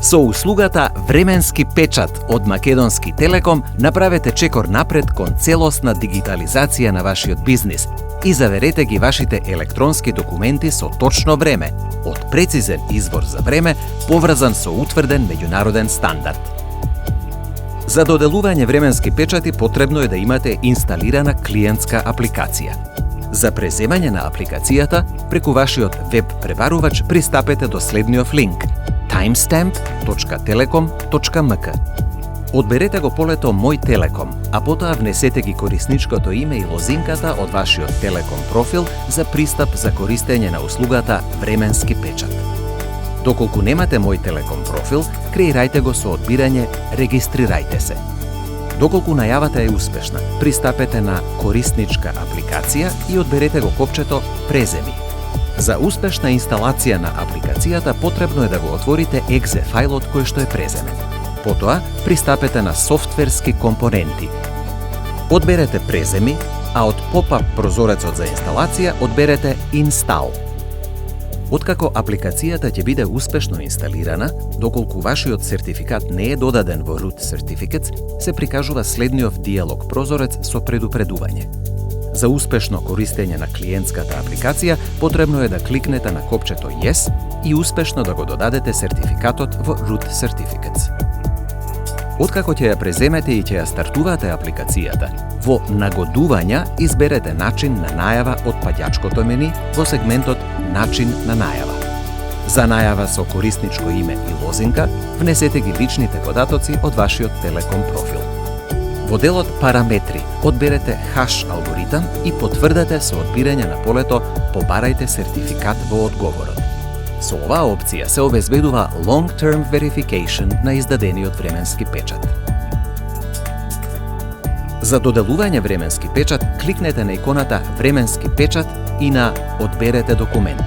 Со услугата Временски печат од Македонски Телеком направете чекор напред кон целосна дигитализација на вашиот бизнис и заверете ги вашите електронски документи со точно време, од прецизен извор за време, поврзан со утврден меѓународен стандард. За доделување временски печати потребно е да имате инсталирана клиентска апликација. За преземање на апликацијата, преку вашиот веб пребарувач пристапете до следниот линк timestamp.telecom.mk. Одберете го полето Мој Телеком, а потоа внесете ги корисничкото име и лозинката од вашиот Телеком профил за пристап за користење на услугата Временски печат. Доколку немате Мој Телеком профил, креирајте го со одбирање Регистрирајте се. Доколку најавата е успешна, пристапете на Корисничка апликација и одберете го копчето Преземи. За успешна инсталација на апликацијата потребно е да го отворите .exe фајлот кој што е преземен. Потоа, пристапете на Софтверски компоненти. Одберете Преземи, а од поп-ап прозорецот за инсталација одберете Install. Откако апликацијата ќе биде успешно инсталирана, доколку вашиот сертификат не е додаден во Root Certificates, се прикажува следниот диалог прозорец со предупредување. За успешно користење на клиентската апликација, потребно е да кликнете на копчето Yes и успешно да го додадете сертификатот во Root Certificates. Откако ќе ја преземете и ќе ја стартувате апликацијата, во Нагодувања изберете начин на најава од паѓачкото мени во сегментот Начин на најава. За најава со корисничко име и лозинка, внесете ги личните податоци од вашиот Телеком профил. Во делот Параметри одберете хаш алгоритам и потврдете со одбирање на полето Побарајте сертификат во одговорот. Со оваа опција се обезбедува Long Term Verification на издадениот временски печат. За доделување временски печат, кликнете на иконата Временски печат и на Одберете документ.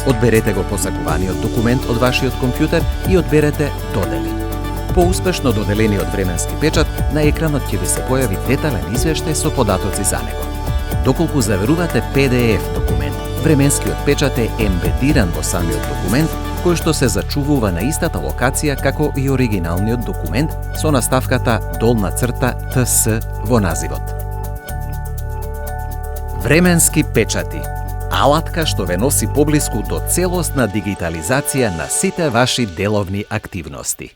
Одберете го посакуваниот документ од вашиот компјутер и одберете Додели. По успешно доделениот временски печат, на екранот ќе ви се појави детален извештај со податоци за него. Доколку заверувате PDF документ, временскиот печат е ембедиран во самиот документ, кој што се зачувува на истата локација како и оригиналниот документ со наставката _TS во називот. Временски печати. Алатка што ве носи поблиску до целосна дигитализација на сите ваши деловни активности.